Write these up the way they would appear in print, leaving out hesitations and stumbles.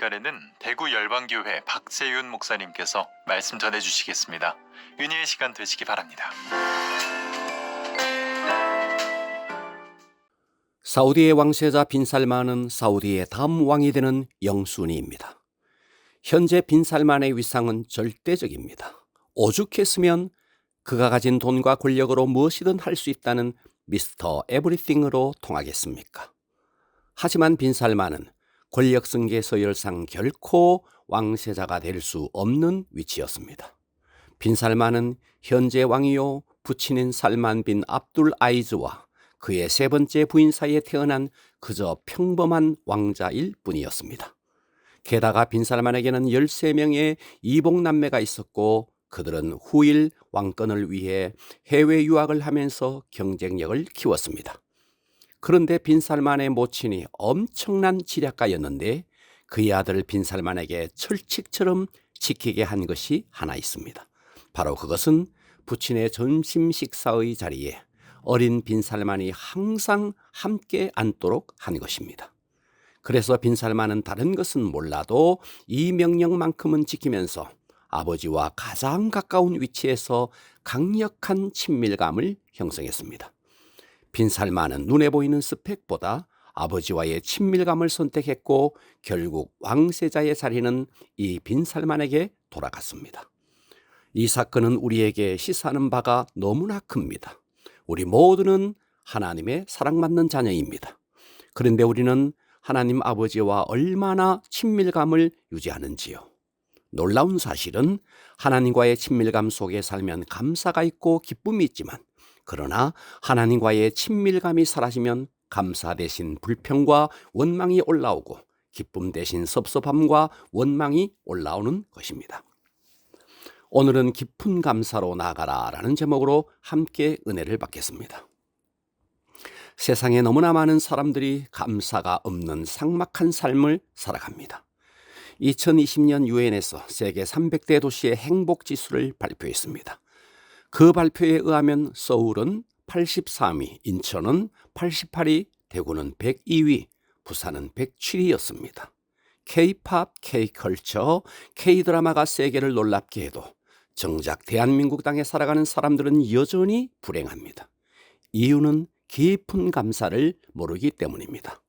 시간에는 대구 열방교회 박재윤 목사님께서 말씀 전해주시겠습니다. 은혜의 시간 되시기 바랍니다. 사우디의 왕세자 빈살만은 사우디의 다음 왕이 되는 영순위입니다. 현재 빈살만의 위상은 절대적입니다. 오죽했으면 그가 가진 돈과 권력으로 무엇이든 할 수 있다는 미스터 에브리띵으로 통하겠습니까? 하지만 빈살만은 권력 승계 서열상 결코 왕세자가 될 수 없는 위치였습니다. 빈살만은 현재 왕이요 부친인 살만 빈 압둘 아이즈와 그의 세 번째 부인 사이에 태어난 그저 평범한 왕자일 뿐이었습니다. 게다가 빈살만에게는 13명의 이복남매가 있었고 그들은 후일 왕권을 위해 해외 유학을 하면서 경쟁력을 키웠습니다. 그런데 빈살만의 모친이 엄청난 지략가였는데 그의 아들 빈살만에게 철칙처럼 지키게 한 것이 하나 있습니다. 바로 그것은 부친의 점심 식사의 자리에 어린 빈살만이 항상 함께 앉도록 한 것입니다. 그래서 빈살만은 다른 것은 몰라도 이 명령만큼은 지키면서 아버지와 가장 가까운 위치에서 강력한 친밀감을 형성했습니다. 빈살만은 눈에 보이는 스펙보다 아버지와의 친밀감을 선택했고 결국 왕세자의 자리는 이 빈살만에게 돌아갔습니다. 이 사건은 우리에게 시사하는 바가 너무나 큽니다. 우리 모두는 하나님의 사랑받는 자녀입니다. 그런데 우리는 하나님 아버지와 얼마나 친밀감을 유지하는지요. 놀라운 사실은 하나님과의 친밀감 속에 살면 감사가 있고 기쁨이 있지만 그러나 하나님과의 친밀감이 사라지면 감사 대신 불평과 원망이 올라오고 기쁨 대신 섭섭함과 원망이 올라오는 것입니다. 오늘은 깊은 감사로 나아가라 라는 제목으로 함께 은혜를 받겠습니다. 세상에 너무나 많은 사람들이 감사가 없는 삭막한 삶을 살아갑니다. 2020년 유엔에서 세계 300대 도시의 행복지수를 발표했습니다. 그 발표에 의하면 서울은 83위, 인천은 88위, 대구는 102위, 부산은 107위였습니다. K-팝, K-컬처, K-드라마가 세계를 놀랍게 해도 정작 대한민국 땅에 살아가는 사람들은 여전히 불행합니다. 이유는 깊은 감사를 모르기 때문입니다.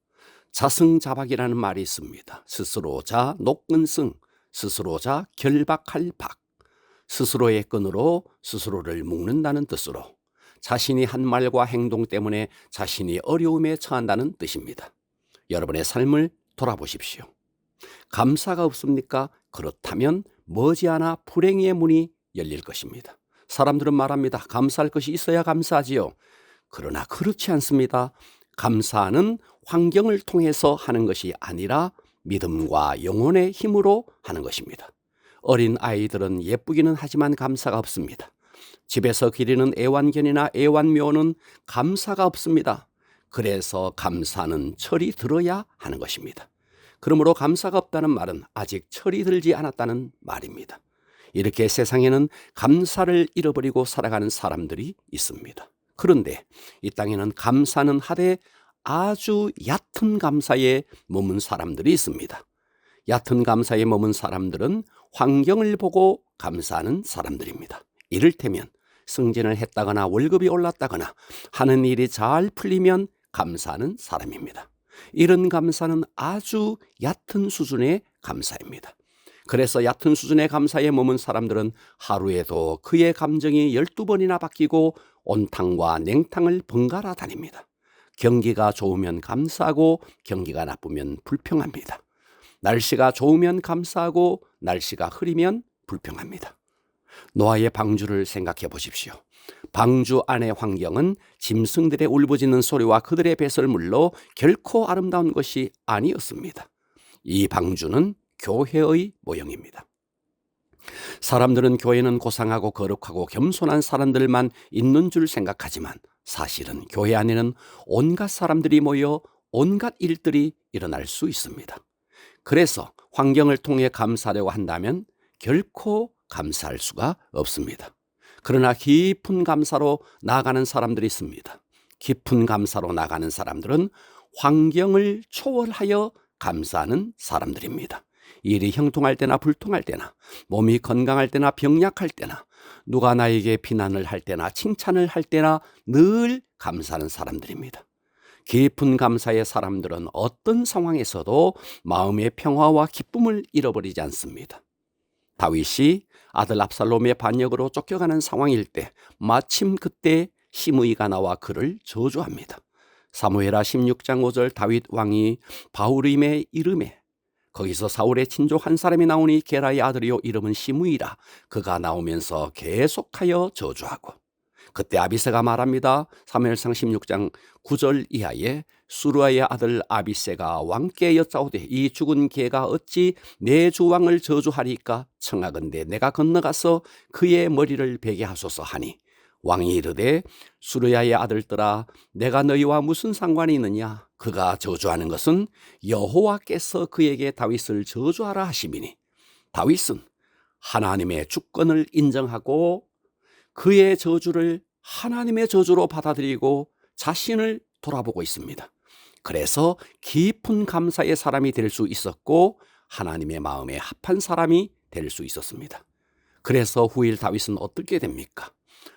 자승자박이라는 말이 있습니다. 스스로 자 녹근승, 스스로 자 결박할 박. 스스로의 끈으로 스스로를 묶는다는 뜻으로 자신이 한 말과 행동 때문에 자신이 어려움에 처한다는 뜻입니다. 여러분의 삶을 돌아보십시오. 감사가 없습니까? 그렇다면 머지않아 불행의 문이 열릴 것입니다. 사람들은 말합니다. 감사할 것이 있어야 감사하지요. 그러나 그렇지 않습니다. 감사는 환경을 통해서 하는 것이 아니라 믿음과 영혼의 힘으로 하는 것입니다. 어린 아이들은 예쁘기는 하지만 감사가 없습니다. 집에서 기리는 애완견이나 애완묘는 감사가 없습니다. 그래서 감사는 철이 들어야 하는 것입니다. 그러므로 감사가 없다는 말은 아직 철이 들지 않았다는 말입니다. 이렇게 세상에는 감사를 잃어버리고 살아가는 사람들이 있습니다. 그런데 이 땅에는 감사는 하되 아주 얕은 감사에 머문 사람들이 있습니다. 얕은 감사에 머문 사람들은 환경을 보고 감사하는 사람들입니다. 이를테면 승진을 했다거나 월급이 올랐다거나 하는 일이 잘 풀리면 감사하는 사람입니다. 이런 감사는 아주 얕은 수준의 감사입니다. 그래서 얕은 수준의 감사에 머문 사람들은 하루에도 그의 감정이 12번이나 바뀌고 온탕과 냉탕을 번갈아 다닙니다. 경기가 좋으면 감사하고 경기가 나쁘면 불평합니다. 날씨가 좋으면 감사하고 날씨가 흐리면 불평합니다. 노아의 방주를 생각해 보십시오. 방주 안의 환경은 짐승들의 울부짖는 소리와 그들의 배설물로 결코 아름다운 것이 아니었습니다. 이 방주는 교회의 모형입니다. 사람들은 교회는 고상하고 거룩하고 겸손한 사람들만 있는 줄 생각하지만 사실은 교회 안에는 온갖 사람들이 모여 온갖 일들이 일어날 수 있습니다. 그래서 환경을 통해 감사하려고 한다면 결코 감사할 수가 없습니다. 그러나 깊은 감사로 나아가는 사람들이 있습니다. 깊은 감사로 나가는 사람들은 환경을 초월하여 감사하는 사람들입니다. 일이 형통할 때나 불통할 때나, 몸이 건강할 때나 병약할 때나, 누가 나에게 비난을 할 때나 칭찬을 할 때나 늘 감사하는 사람들입니다. 깊은 감사의 사람들은 어떤 상황에서도 마음의 평화와 기쁨을 잃어버리지 않습니다. 다윗이 아들 압살롬의 반역으로 쫓겨가는 상황일 때 마침 그때 시므이가 나와 그를 저주합니다. 사무엘하 16장 5절 다윗 왕이 바후림의 이름에 거기서 사울의 친족 한 사람이 나오니 게라의 아들이요 이름은 시므이라. 그가 나오면서 계속하여 저주하고, 그때 아비새가 말합니다. 사무엘상 16장 9절 이하에 수르아의 아들 아비새가 왕께 여짜오되 이 죽은 개가 어찌 내 주왕을 저주하리까? 청하건대 내가 건너가서 그의 머리를 베게 하소서 하니, 왕이 이르되 수르야의 아들들아 내가 너희와 무슨 상관이 있느냐? 그가 저주하는 것은 여호와께서 그에게 다윗을 저주하라 하심이니, 다윗은 하나님의 주권을 인정하고 그의 저주를 하나님의 저주로 받아들이고 자신을 돌아보고 있습니다. 그래서 깊은 감사의 사람이 될 수 있었고 하나님의 마음에 합한 사람이 될 수 있었습니다. 그래서 후일 다윗은 어떻게 됩니까?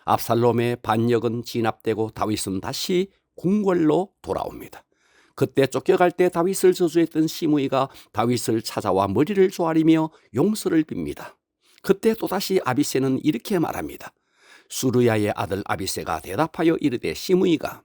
압살롬의 반역은 진압되고 다윗은 다시 궁궐로 돌아옵니다. 그때 쫓겨갈 때 다윗을 저주했던 시므이가 다윗을 찾아와 머리를 조아리며 용서를 빕니다. 그때 또다시 아비새는 이렇게 말합니다. 수르야의 아들 아비새가 대답하여 이르되 시므이가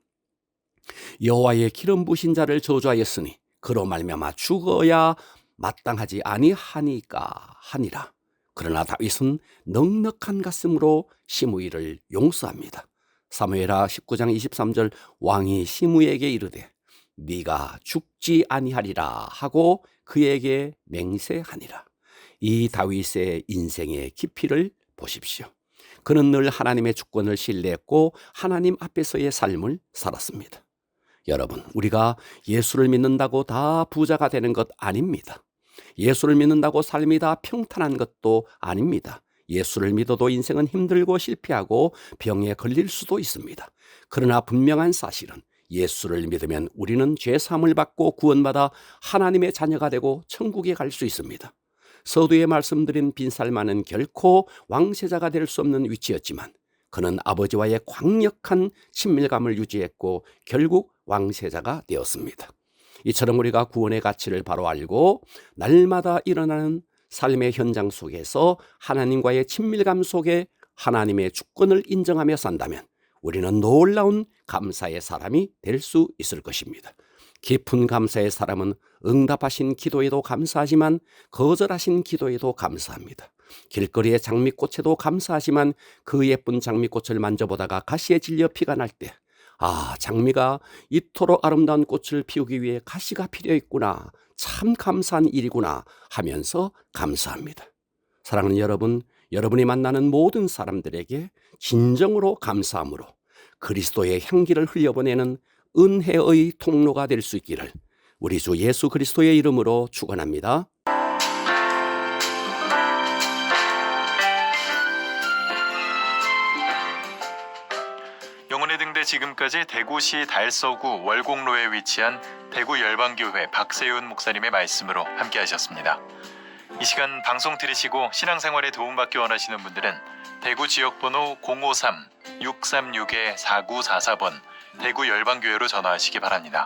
여호와의 기름 부신 자를 저주하였으니 그로 말미암아 죽어야 마땅하지 아니하니까 하니라. 그러나 다윗은 넉넉한 가슴으로 시므이를 용서합니다. 사무엘하 19장 23절 왕이 시므이에게 이르되 네가 죽지 아니하리라 하고 그에게 맹세하니라. 이 다윗의 인생의 깊이를 보십시오. 그는 늘 하나님의 주권을 신뢰했고 하나님 앞에서의 삶을 살았습니다. 여러분, 우리가 예수를 믿는다고 다 부자가 되는 것 아닙니다. 예수를 믿는다고 삶이 다 평탄한 것도 아닙니다. 예수를 믿어도 인생은 힘들고 실패하고 병에 걸릴 수도 있습니다. 그러나 분명한 사실은 예수를 믿으면 우리는 죄사함을 받고 구원받아 하나님의 자녀가 되고 천국에 갈 수 있습니다. 서두에 말씀드린 빈살만은 결코 왕세자가 될 수 없는 위치였지만 그는 아버지와의 강력한 친밀감을 유지했고 결국 왕세자가 되었습니다. 이처럼 우리가 구원의 가치를 바로 알고 날마다 일어나는 삶의 현장 속에서 하나님과의 친밀감 속에 하나님의 주권을 인정하며 산다면 우리는 놀라운 감사의 사람이 될 수 있을 것입니다. 깊은 감사의 사람은 응답하신 기도에도 감사하지만 거절하신 기도에도 감사합니다. 길거리의 장미꽃에도 감사하지만 그 예쁜 장미꽃을 만져보다가 가시에 질려 피가 날 때 장미가 이토록 아름다운 꽃을 피우기 위해 가시가 필요했구나, 참 감사한 일이구나 하면서 감사합니다. 사랑하는 여러분, 여러분이 만나는 모든 사람들에게 진정으로 감사함으로 그리스도의 향기를 흘려보내는 은혜의 통로가 될 수 있기를 우리 주 예수 그리스도의 이름으로 축원합니다. 영혼의 등대 지금까지 대구시 달서구 월곡로에 위치한 대구 열방교회 박세윤 목사님의 말씀으로 함께 하셨습니다. 이 시간 방송 들으시고 신앙생활에 도움받기 원하시는 분들은 대구 지역번호 053-636-4944번 대구 열방교회로 전화하시기 바랍니다.